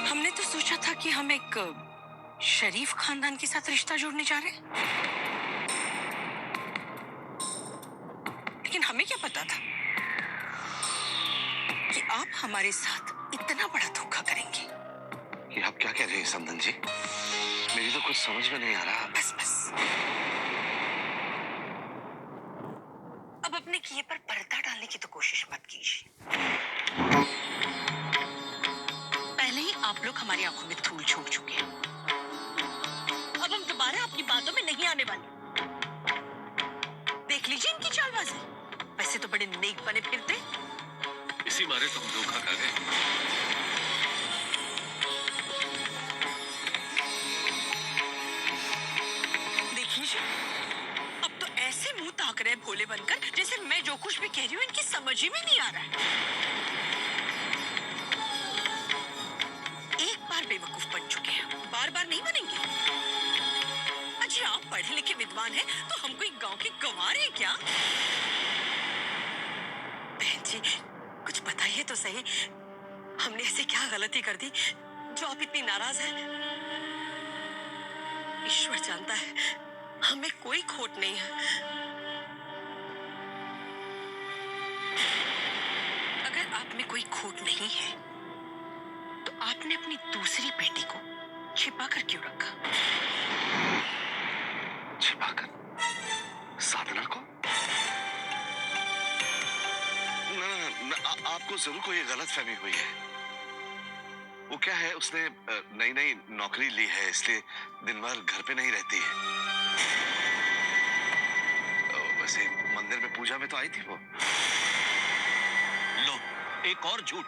हमने तो सोचा था कि हम एक शरीफ खानदान के साथ रिश्ता जोड़ने जा रहे हैं, लेकिन हमें क्या पता था कि आप हमारे साथ इतना बड़ा धोखा करेंगे। ये आप क्या कह रहे हैं समधन जी? मेरी तो कुछ समझ में नहीं आ रहा। बस बस, अब अपने किए पर पर्दा डालने की तो कोशिश मत कीजिए। पहले ही आप लोग हमारी आंखों में धूल झोंक चुके हैं। अब हम दोबारा आपकी बातों में नहीं आने वाले। देख लीजिए इनकी चालबाजी। वैसे तो बड़े नेक बने फिरते, इसी मारे तो हम धोखा खा गए। देख लीजिए, अब तो ऐसे मुंह ताक रहे भोले बनकर जैसे मैं जो कुछ भी कह रही हूँ इनकी समझ ही में नहीं आ रहा है। एक बार बेवकूफ बन चुके हैं, बार बार नहीं बनेंगे। अजी आप पढ़े लिखे विद्वान हैं, तो हम कोई गांव के गंवार हैं क्या? बहन जी, कुछ बताइए तो सही, हमने ऐसे क्या गलती कर दी जो आप इतनी नाराज हैं? ईश्वर जानता है, हमें कोई खोट नहीं है। अगर आप में कोई खोट नहीं है, तो आपने अपनी दूसरी बेटी को छिपा कर क्यों रखा? छिपाकर? साधना को? आपको जरूर कोई गलत फहमी हुई है। वो क्या है, उसने नई नई नौकरी ली है, इसलिए दिन भर घर पे नहीं रहती है। वैसे मंदिर में पूजा में तो आई थी वो। लो, एक और झूठ।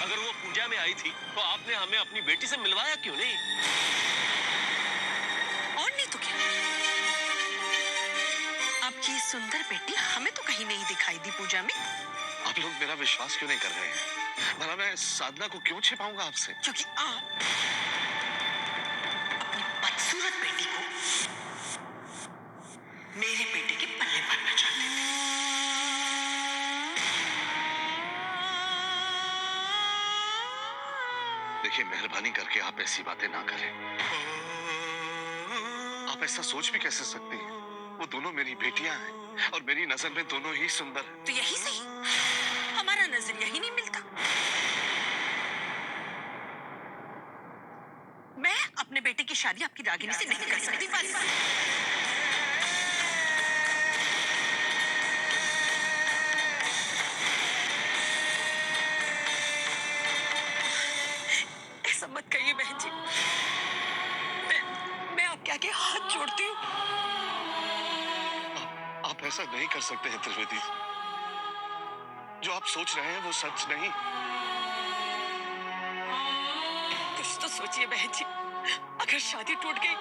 अगर वो पूजा में आई थी तो आपने हमें अपनी बेटी से मिलवाया क्यों नहीं? और नहीं तो क्या, आपकी ये सुंदर बेटी हमें तो कहीं नहीं दिखाई दी पूजा में। आप लोग मेरा विश्वास क्यों नहीं कर रहे हैं? भला मैं साधना को क्यों छिपाऊंगा आपसे? क्योंक7 आप अपनी बदसूरत बेटी को मेरे बेटे के पल्ले भरना चाहते थे। देखिए, मेहरबानी करके आप ऐसी बातें ना करें। आप ऐसा सोच भी कैसे सकती हैं? वो दोनों मेरी बेटियां हैं और मेरी नजर में दोनों ही सुंदर हैं। तो यही सही, हमारा नजरिया ही नहीं मिलता। मैं अपने बेटे की शादी आपकी रागिनी से नहीं कर सकती। बस ऐसा मत कहिए बहन जी, मैं आपके आगे हाथ जोड़ती हूँ। आप ऐसा नहीं कर सकते हैं त्रिवेदी। जो आप सोच रहे हैं वो सच नहीं। कुछ तो सोचिए बहन जी, अगर शादी टूट गई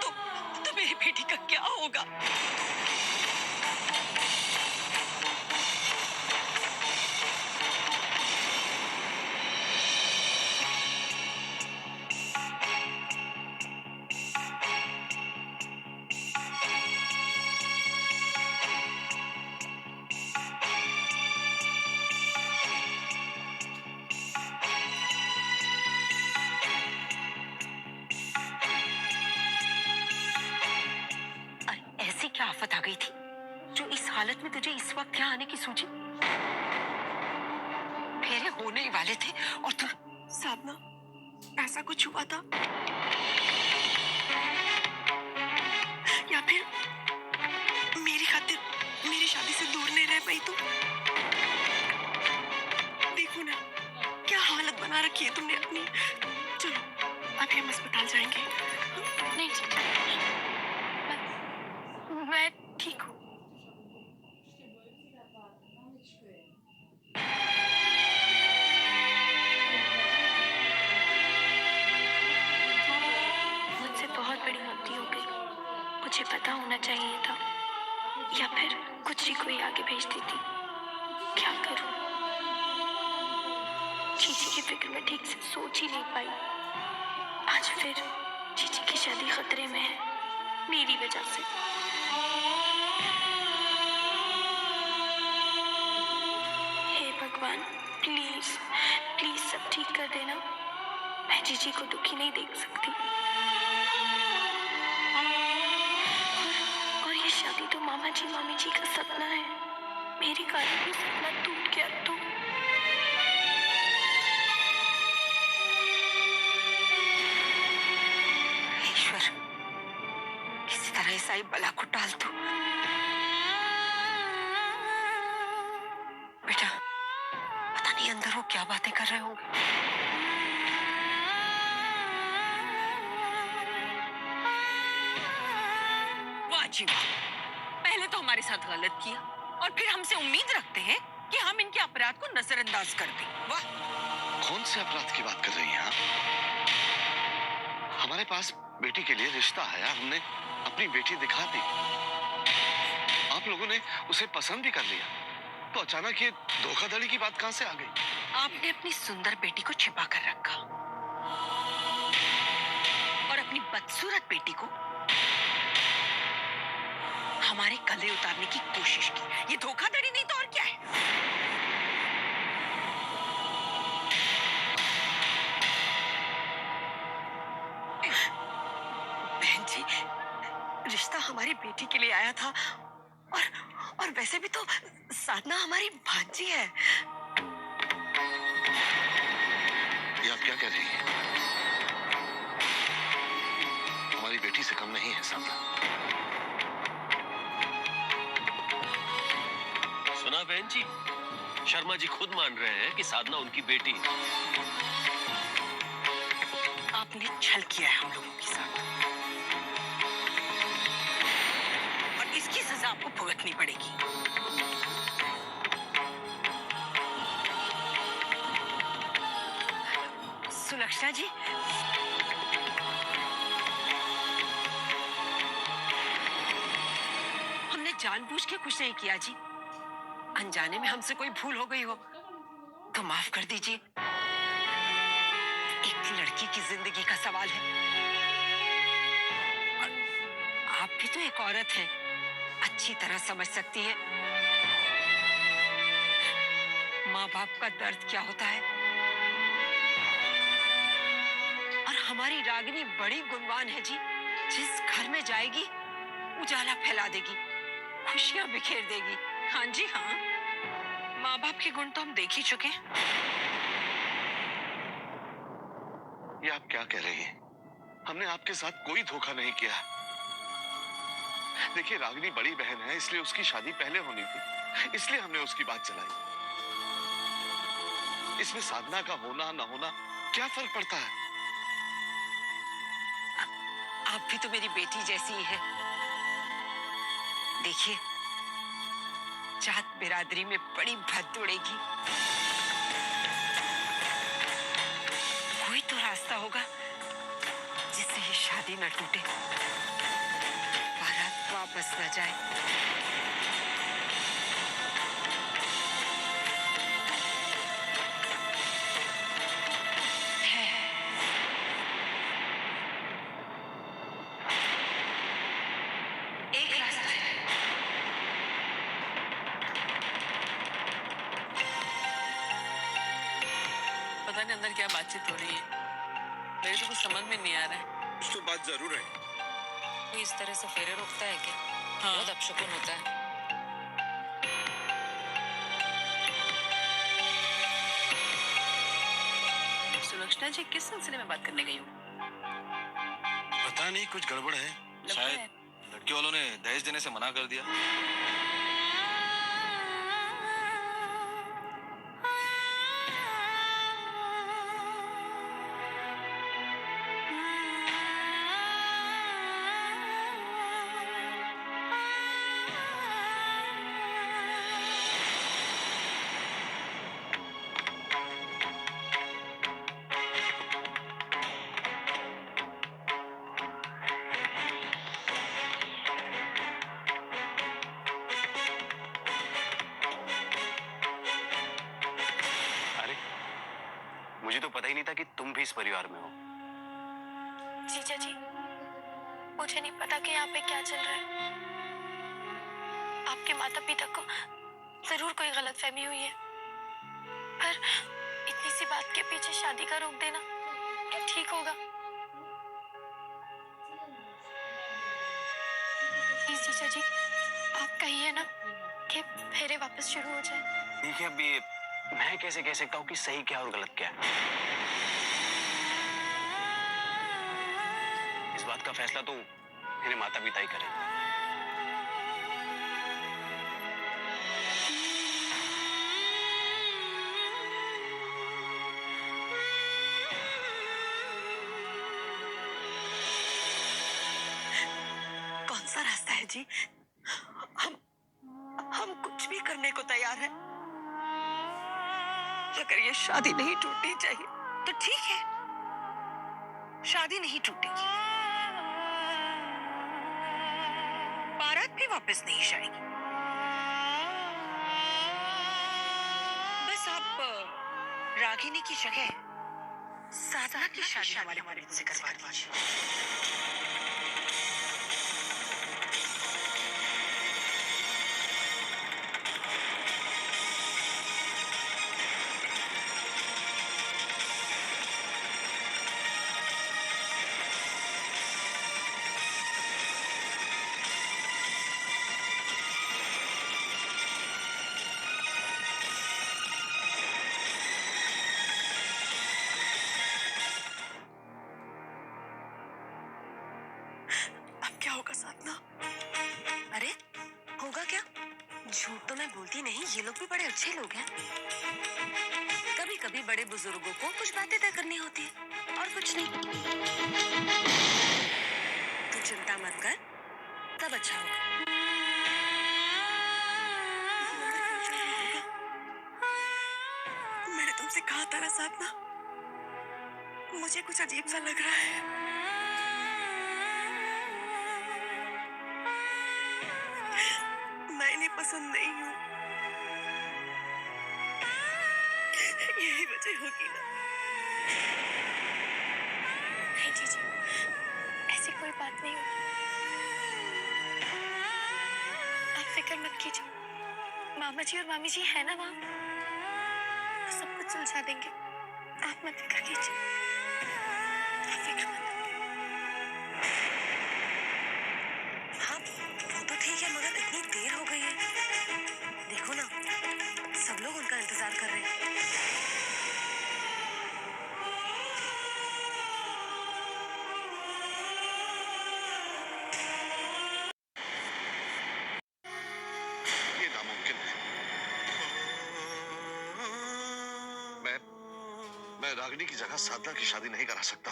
तो मेरी बेटी का क्या होगा? क्या आफत आ गई थी जो इस हालत में तुझे इस वक्त यहाँ आने की सूझी? फेरे होने ही वाले थे और तू। साधना, ऐसा कुछ हुआ था या फिर मेरी खातिर मेरी शादी वही तो, देखो ना क्या हालत बना रखी है तुमने अपनी। चलो अभी हम अस्पताल जाएंगे। नहीं जीजी, मैं ठीक हूँ। मुझसे बहुत बड़ी गलती हो गई, मुझे पता होना चाहिए था, या फिर कुछ ही कोई आगे भेज देती। क्या करूं? जीजी की फिक्र में ठीक से सोच ही नहीं पाई। आज फिर जीजी की शादी खतरे में है, मेरी वजह से। हे भगवान, प्लीज प्लीज सब ठीक कर देना। मैं जीजी को दुखी नहीं देख सकती। और ये शादी तो मामा जी मामी जी का सपना है। मेरे कारण वो सपना टूट गया तो। ईश्वर, किसी तरह इस आई बला को टाल दो। बेटा, पता नहीं अंदर वो क्या बातें कर रहे होंगे। वाह जी वाह, पहले तो हमारे साथ गलत किया और फिर हमसे उम्मीद रखते हैं कि हम इनके अपराध को नजरअंदाज कर दें। वाह। कौन से अपराध की बात कर रही हैं आप? हमारे पास बेटी के लिए रिश्ता आया, हमने अपनी बेटी दिखा दी, आप लोगों ने उसे पसंद भी कर लिया, तो अचानक ये धोखाधड़ी की बात कहां से आ गई? आपने अपनी सुंदर बेटी को छिपा कर रखा और अपनी बदसूरत बेटी को हमारे गले उतारने की कोशिश की। ये धोखाधड़ी नहीं तो और क्या है? बहन जी, रिश्ता हमारी बेटी के लिए आया था और वैसे भी तो साधना हमारी भांजी है। ये आप क्या कह रही हैं? हमारी बेटी से कम नहीं है साधना। सुना बहन जी, शर्मा जी खुद मान रहे हैं कि साधना उनकी बेटी है। आपने छल किया है हम लोगों के साथ और इसकी सजा आपको भुगतनी पड़ेगी। सुलक्षणा जी, हमने जानबूझ के कुछ नहीं किया जी। अनजाने में हमसे कोई भूल हो गई हो तो माफ कर दीजिए। एक लड़की की जिंदगी का सवाल है और आप भी तो एक औरत हैं, अच्छी तरह समझ सकती है माँ बाप का दर्द क्या होता है। और हमारी रागिनी बड़ी गुणवान है जी, जिस घर में जाएगी उजाला फैला देगी, खुशियां बिखेर देगी। हाँ जी हाँ, माँ बाप के गुण तो हम देख ही चुके हैं। ये आप क्या कह रही हैं? हमने आपके साथ कोई धोखा नहीं किया। देखिए, रागिनी बड़ी बहन है, इसलिए उसकी शादी पहले होनी थी, इसलिए हमने उसकी बात चलाई। इसमें साधना का होना ना होना क्या फर्क पड़ता है? आप भी तो मेरी बेटी जैसी ही है। देखिए, जात बिरादरी में बड़ी भद्द उड़ेगी, कोई तो रास्ता होगा जिससे ये शादी न टूटे, बारात वापस न जाए। एक रास्ता है। पता नहीं अंदर क्या बातचीत हो रही है, मेरे तो कुछ समझ में नहीं आ रहा है। कुछ तो बात जरूर है। कोई इस तरह से फेरे रोकता है क्या? हाँ। बहुत अपशकुन होता है। सुलक्षणा जी किस सिलसिले में बात करने गई हो? पता नहीं, कुछ गड़बड़ है। शायद लड़के वालों ने दहेज देने से मना कर दिया। इस परिवार में हो। जीजा जी, मुझे नहीं पता कि यहाँ पे क्या चल रहा है। आपके माता पिता को जरूर कोई गलतफहमी हुई है, पर इतनी सी बात के पीछे शादी का रोक देना क्या ठीक होगा? प्लीज जीजा जी, आप कहिए ना कि फेरे वापस शुरू हो जाए। देखिए, अब ये मैं कैसे कह सकता हूँ कि सही क्या और गलत क्या है। इस बात का फैसला तो मेरे माता पिता ही करें। कौन सा रास्ता है जी? हम कुछ भी करने को तैयार हैं। अगर ये शादी नहीं टूटनी चाहिए तो ठीक है, शादी नहीं टूटेगी, बारात भी वापस नहीं जाएगी। बस आप रागिनी की जगह साधना की शादी हमारे पंडित से करवा दीजिए। अब क्या होगा साधना? अरे होगा क्या? झूठ तो मैं बोलती नहीं, ये लोग भी बड़े अच्छे लोग हैं। कभी कभी बड़े बुजुर्गों को कुछ बातें तय करनी होती है और कुछ नहीं। तू चिंता मत कर, सब अच्छा होगा। मैंने तुमसे कहा था ना साधना, मुझे कुछ अजीब सा लग रहा है। मैं इन्हें पसंद नहीं हूँ। यही वजह होगी ना? नहीं जीजी, ऐसी कोई बात नहीं होगी। आप फिक्र मत कीजिए, मामा जी और मामी जी है ना वहाँ, वो सब कुछ सुलझा देंगे। आप मत फिक्र कीजिए, आप फिक्र मत। हाँ वो तो ठीक है, मगर इतनी देर हो गई है। देखो ना, सब लोग उनका इंतजार कर रहे हैं। ये नामुमकिन है। मैं रागिनी की जगह साधना की शादी नहीं करा सकता।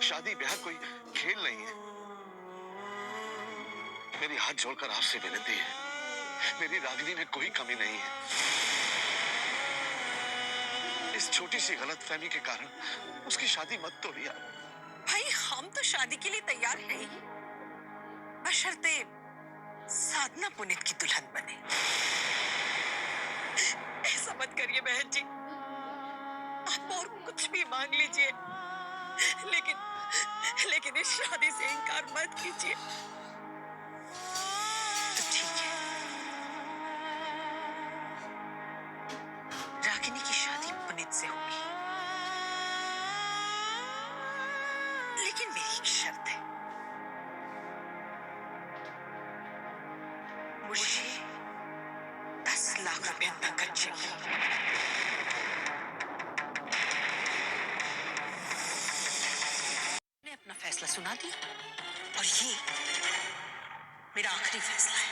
शादी ब्याह कोई खेल नहीं है। मेरी हाथ जोड़कर आपसे विनती है, मेरी रागिनी में कोई कमी नहीं है। इस छोटी सी गलतफहमी के कारण उसकी शादी मत तोड़िए। भाई हम तो शादी के लिए तैयार हैं ही, बशर्ते साधना पुनीत की दुल्हन बने। ऐसा मत करिए बहन जी, आप और कुछ भी मांग लीजिए, लेकिन इस शादी से इनकार मत कीजिए। तो ठीक है, रागिनी की शादी पुनीत से होगी, लेकिन मेरी एक शर्त है। मुझे 10 लाख रुपए नकद चाहिए। मैंने अपना फैसला सुना दिया और ये मेरा आखिरी फैसला है।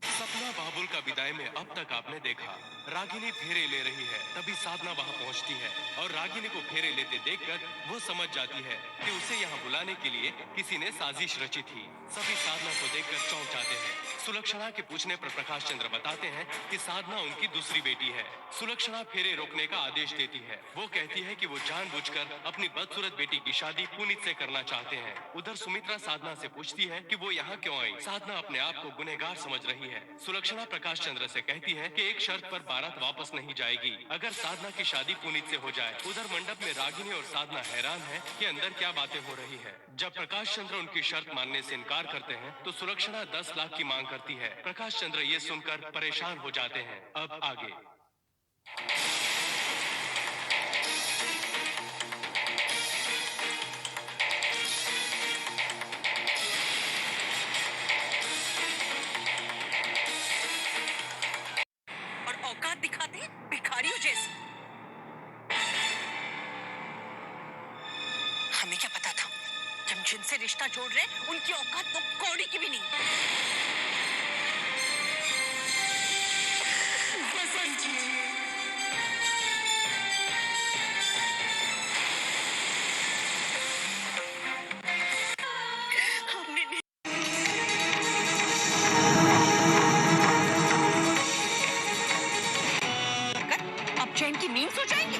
सपना बाबुल का का विदाई में अब तक आपने देखा। रागिनी फेरे ले रही है, तभी साधना वहां पहुंचती है और रागिनी को फेरे लेते देखकर वो समझ जाती है कि उसे यहाँ बुलाने के लिए किसी ने साजिश रची थी। सभी साधना को देखकर चौंक जाते हैं। सुलक्षणा के पूछने पर प्रकाश चंद्र बताते हैं कि साधना उनकी दूसरी बेटी है। सुलक्षणा फेरे रोकने का आदेश देती है। वो कहती है कि वो जानबूझकर अपनी बदसूरत बेटी की शादी पुनीत से करना चाहते हैं। उधर सुमित्रा साधना से पूछती है कि वो यहाँ क्यों आई। साधना अपने आप को गुनहगार समझ रही है। सुलक्षणा प्रकाश चंद्र से कहती है कि एक शर्त पर बारात वापस नहीं जाएगी, अगर साधना की शादी पुनीत से हो जाए। उधर मंडप में रागिनी और साधना हैरान है कि अंदर क्या बातें हो रही है। जब प्रकाश चंद्र उनकी शर्त मानने से इनकार करते हैं तो सुलक्षणा 10 लाख की मांग करती है। प्रकाश चंद्र ये सुनकर परेशान हो जाते हैं। अब आगे। और औकात दिखाते भिखारियों जैसे। हमें क्या पता था कि हम जिनसे रिश्ता जोड़ रहे हैं उनकी औकात तो कौड़ी की भी नहीं। बसंत जी, हमने नहीं अब चैन की नींद सो जाएंगे।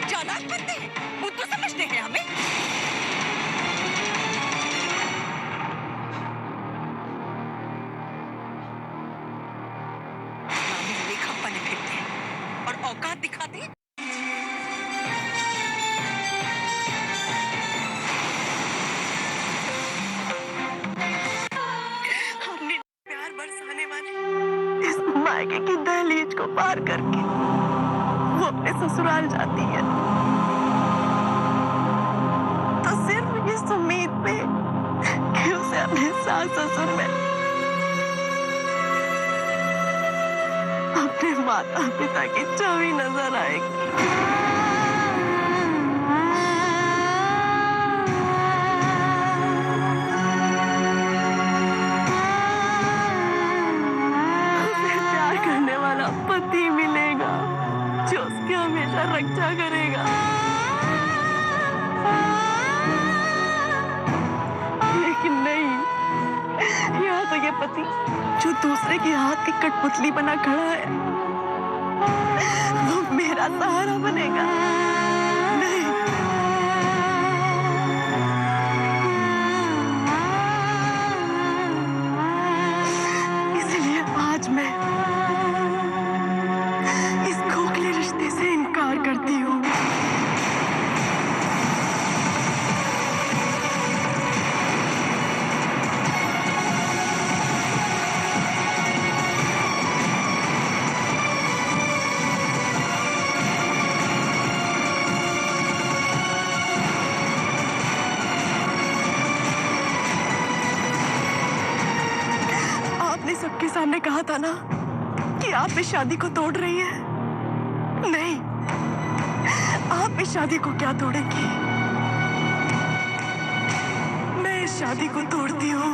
चालाक बनते हैं, वो तो समझते हैं हमें। नामी लेखा बने फिरते हैं और औकात दिखाते हैं। हमने प्यार बरसाने वाले इस मायके की दहलीज को पार करके वो अपने ससुराल जाती है तो सिर्फ इस उम्मीद पे कि उसे अपने सास ससुर में अपने माता पिता की छवि नजर आएगी। उसे प्यार करने वाला पति मिलेगा जो उसकी हमेशा रक्षा करेगा। लेकिन नहीं, यहाँ तो ये पति जो दूसरे के हाथ की कठपुतली बना खड़ा है वो मेरा सहारा बनेगा। नहीं, इसलिए आज मैं इस खोखले रिश्ते से इनकार करती हूँ। आपने सबके सामने कहा था ना कि आप इस शादी को तोड़ रही हैं। नहीं, आप इस शादी को क्या तोड़ेंगी? मैं इस शादी को तोड़ती हूँ।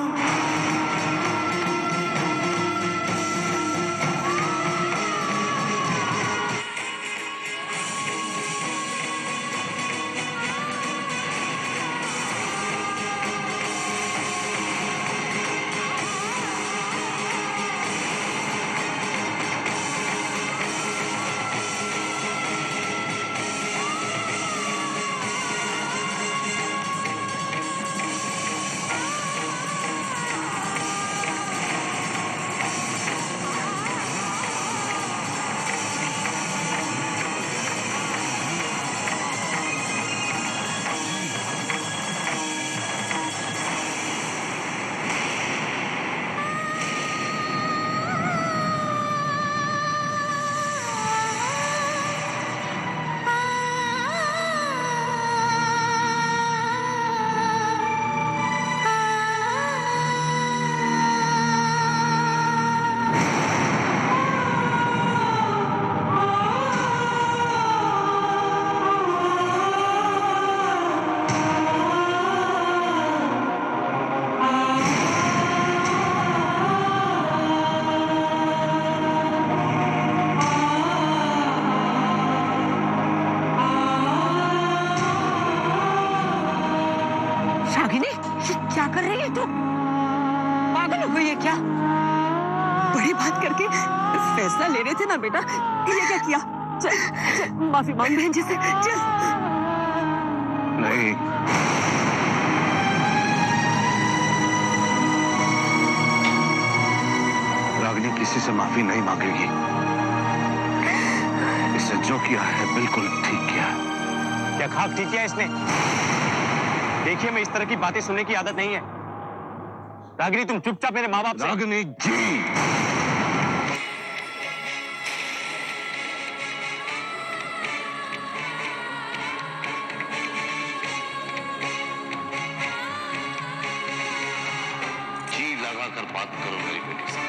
रागिनी, ये क्या कर रही है तू? पागल हो गई है क्या? बड़ी बात करके फैसला ले रहे थे ना बेटा, ये क्या किया? चल चल माफी मांग बहन जी से, चल। नहीं, रागिनी किसी से माफी नहीं मांगेगी। इसने जो किया है बिल्कुल ठीक किया। क्या खाक ठीक किया इसने? देखिए, मैं इस तरह की बातें सुनने की आदत नहीं है। रागिनी, तुम चुपचाप मेरे माँ बाप से। रागिनी जी, जी लगाकर बात करो मेरी बेटी से।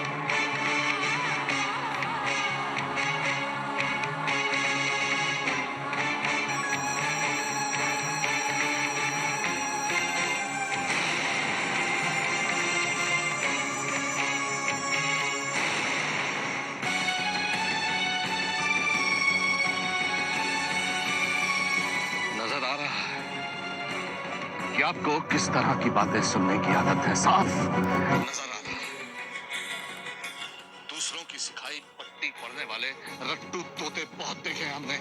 नजर आ रहा है कि आपको किस तरह की बातें सुनने की आदत है। साफ नजर आ रहा है। दूसरों की सिखाई पट्टी पढ़ने वाले रट्टू तोते बहुत देखे हैं हमने।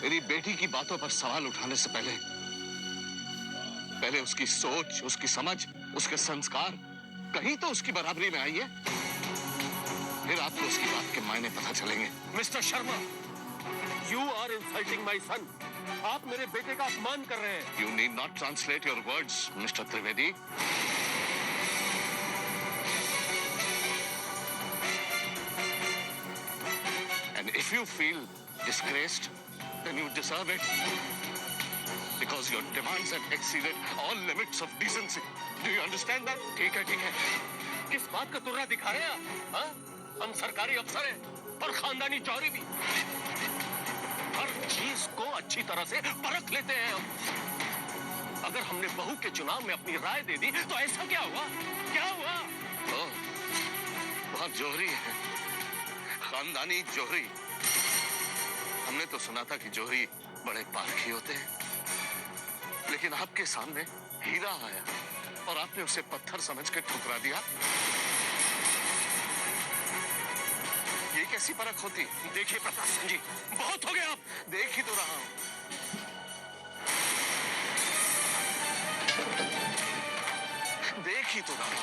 मेरी बेटी की बातों पर सवाल उठाने से पहले उसकी सोच, उसकी समझ, उसके संस्कार कहीं तो उसकी बराबरी में आई है। फिर आपको उसकी बात के मायने पता चलेंगे। Mister Sharma, you are insulting my son. आप मेरे बेटे का अपमान कर रहे हैं। You need not translate your words Mister Trivedi. And if you feel disgraced, then you deserve it. Because your demands have exceeded all limits of decency. Do you understand that? ठीक है। किस बात का तुर्रा दिखा रहे हैं आप? हाँ? हम सरकारी अफसर हैं और खानदानी चौरी भी। हर चीज को अच्छी तरह से परख लेते हैं हम। अगर हमने बहू के चुनाव में अपनी राय दे दी तो ऐसा क्या हुआ? ओह, बहुत जोहरी है, खानदानी जोहरी। हमने तो सुना था कि जोहरी बड़े पारखी होते हैं, लेकिन आपके सामने हीरा आया और आपने उसे पत्थर समझ कर ठुकरा दिया। ये कैसी परख होती? देखिए प्रताप सिंह जी, बहुत हो गया। आप देख ही तो रहा हूं। देख ही तो रहा हूं।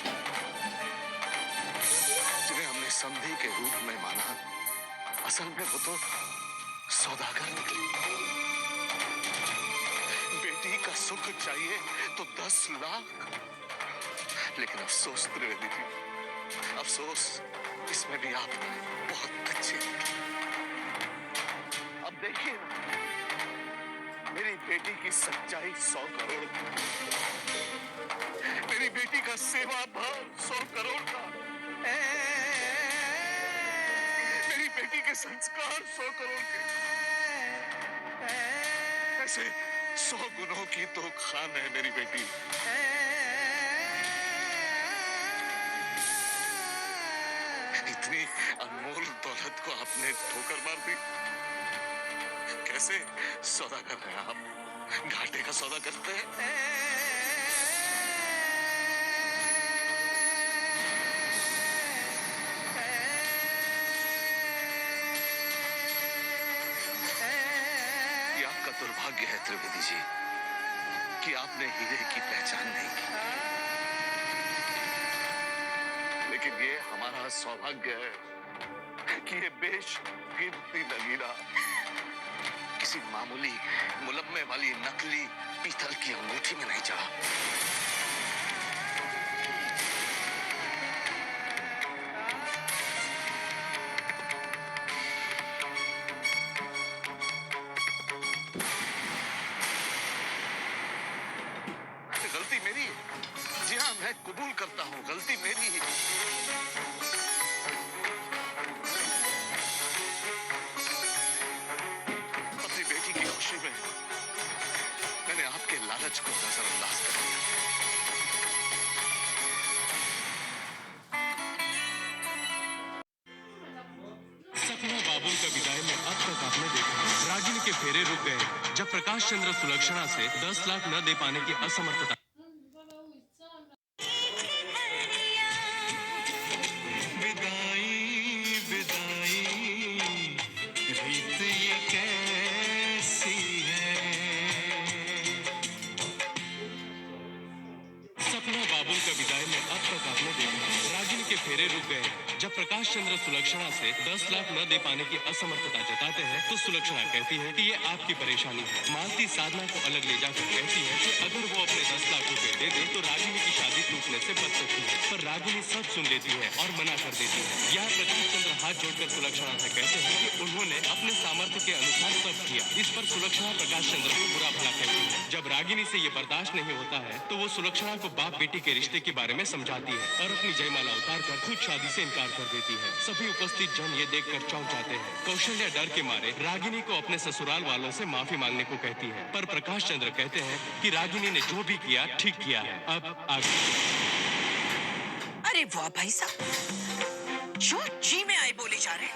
जिन्हें हमने संधि के रूप में माना, असल में वो तो सौदागर निकली। बेटी का सुख चाहिए तो 10 लाख। लेकिन अफसोस त्रिवेदी जी, अफसोस, इसमें भी आप बहुत अच्छे निकले। अब देखिए ना, मेरी बेटी की सच्चाई 100 करोड़ की, मेरी बेटी का सेवा भाव 100 करोड़ का, मेरी बेटी के संस्कार 100 करोड़ के। ऐसे 100 गुणों की तो खान है मेरी बेटी। इतनी अनमोल दौलत को आपने ठोकर मार दी। कैसे सौदा कर रहे हैं आप? घाटे का सौदा करते हैं। दुर्भाग्य है त्रिवेदी जी कि आपने हीरे की पहचान नहीं की, लेकिन ये हमारा सौभाग्य है कि ये बेशकीमती नगीना किसी मामूली मुलम्मे वाली नकली पीतल की अंगूठी में नहीं चढ़ा। गलती मेरी है। जी हाँ, मैं कबूल करता हूँ, गलती मेरी ही। अपनी बेटी की खुशी में मैंने आपके लालच को नजरअंदाज कर दिया। सपना बाबुल का विदाई में अब तक आपने फेरे रुक गए जब प्रकाश चंद्र सुलक्षणा से 10 लाख न दे पाने की असमर्थता। सपना बाबुल का विदाई में अब तक आपने देखा रागिनी के फेरे रुक गए जब प्रकाश चंद्र सुलक्षणा से 10 लाख न दे पाने की असमर्थता जताते हैं तो सुलक्षणा कहती है कि ये आपकी परेशानी है। मालती साधना को अलग ले जाकर कहती है कि अगर वो अपने 10 लाख रुपए दे दे तो रागिनी की शादी टूटने से बच सकती है, पर रागिनी सब सुन लेती है और मना कर देती है। यहाँ प्रकाश चंद्र हाथ जोड़कर सुलक्षणा से कहते हैं कि उन्होंने अपने सामर्थ्य के अनुसार सब किया। इस पर सुलक्षणा प्रकाश चंद्र को बुरा भला कहती है। जब रागिनी से ये बर्दाश्त नहीं होता है तो वो सुलक्षणा को बाप बेटी के रिश्ते के बारे में समझाती है और अपनी जयमाला उतारकर खुद शादी से इनकार कर देती है। सभी उपस्थित जन ये देखकर चौंक जाते हैं। कौशल्या डर के मारे रागिनी को अपने ससुराल वालों से माफी मांगने को कहती है, पर प्रकाश चंद्र कहते हैं कि रागिनी ने जो भी किया ठीक किया है। अब आगे। अरे वाह भाई साहब, जो जी में आए बोले जा रहे हैं।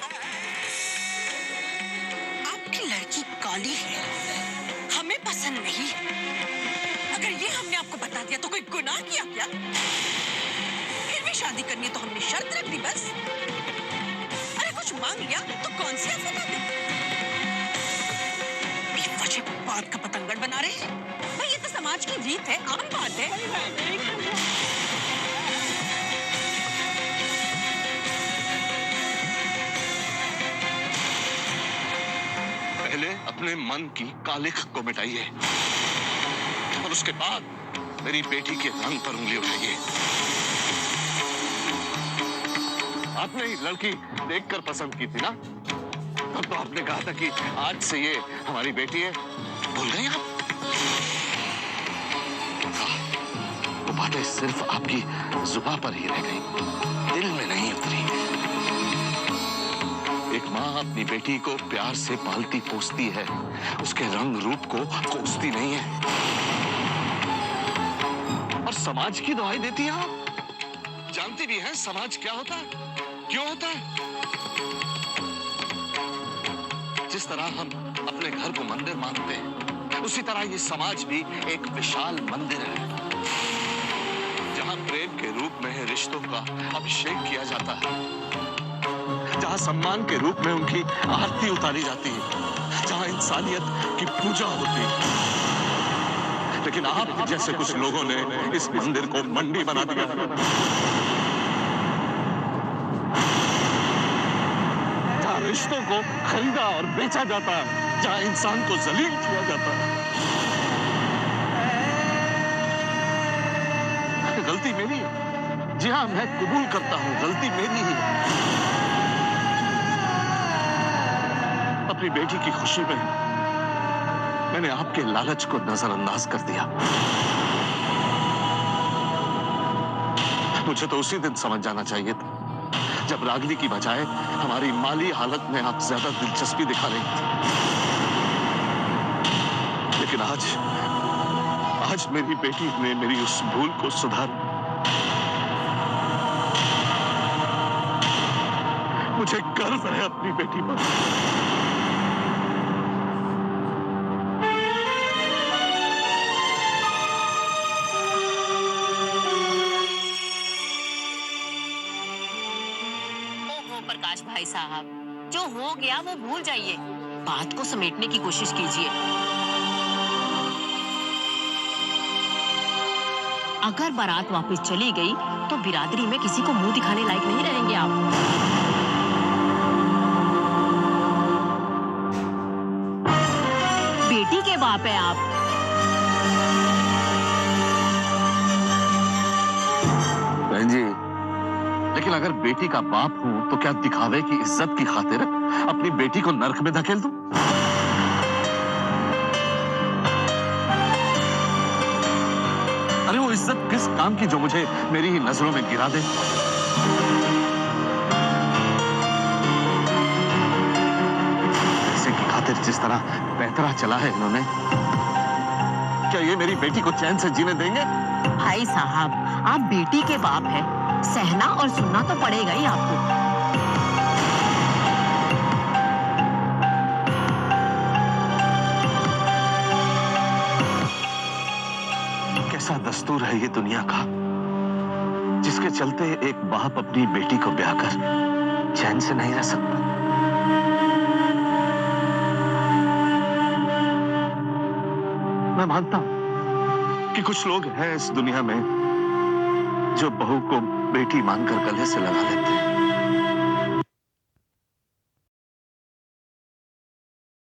आपकी लड़की काली है, हमें पसंद नहीं। अगर ये हमने आपको बता दिया तो कोई गुनाह किया क्या? फिर भी शादी करनी है तो हमने शर्त रख दी बस। अरे कुछ मांग लिया तो कौन सी आफत आ गई? बेवजह बात का पतंगड़ बना रहे हैं। भाई ये तो समाज की रीत है, आम बात है। पहले अपने मन की कालिख को मिटाइए और उसके बाद मेरी बेटी के रंग पर उंगली उठाइए। आपने ही लड़की देखकर पसंद की थी ना? तब तो आपने कहा था कि आज से ये हमारी बेटी है। भूल गए आप? वो बातें सिर्फ आपकी जुबान पर ही रह गई, दिल में नहीं उतरी। एक माँ अपनी बेटी को प्यार से पालती पोसती है, उसके रंग रूप को कोसती नहीं है। और समाज की दुहाई देती है आप। जानती भी हैं समाज क्या होता है, क्यों होता है? जिस तरह हम अपने घर को मंदिर मानते हैं, उसी तरह ये समाज भी एक विशाल मंदिर है, जहां प्रेम के रूप में रिश्तों का अभिषेक किया जाता है, जहां सम्मान के रूप में उनकी आरती उतारी जाती है, जहां इंसानियत की पूजा होती है। लेकिन आप जैसे कुछ लोगों ने इस मंदिर को मंडी बना दिया। जहां रिश्तों को खरीदा और बेचा जाता है, जहां इंसान को जलील किया जाता है। गलती मेरी है। जी हाँ, मैं कबूल करता हूं, गलती मेरी ही है। अपनी बेटी की खुशी में मैंने आपके लालच को नजरअंदाज कर दिया। मुझे तो उसी दिन समझ जाना चाहिए था जब रागिनी की बजाय हमारी माली हालत में आप ज्यादा दिलचस्पी दिखा रही थी। लेकिन आज मेरी बेटी ने मेरी उस भूल को सुधारा। मुझे गर्व है अपनी बेटी पर। प्रकाश भाई साहब, जो हो गया वो भूल जाइए, बात को समेटने की कोशिश कीजिए। अगर बारात वापस चली गई तो बिरादरी में किसी को मुंह दिखाने लायक नहीं रहेंगे आप। बेटी के बाप है आप। बहन जी, लेकिन अगर बेटी का बाप हूं तो क्या दिखावे की इज्जत की खातिर अपनी बेटी को नर्क में धकेल दूं? अरे वो इज्जत किस काम की जो मुझे मेरी ही नजरों में गिरा दे? पैसे की खातिर जिस तरह पैतरा चला है इन्होंने, क्या ये मेरी बेटी को चैन से जीने देंगे? भाई साहब, आप बेटी के बाप हैं, सहना और सुनना तो पड़ेगा ही आपको। सा दस्तूर है ये दुनिया का, जिसके चलते एक बाप अपनी बेटी को ब्याह कर चैन से नहीं रह सकता। मैं मानता हूं कि कुछ लोग हैं इस दुनिया में जो बहू को बेटी मानकर गले से लगा लेते हैं,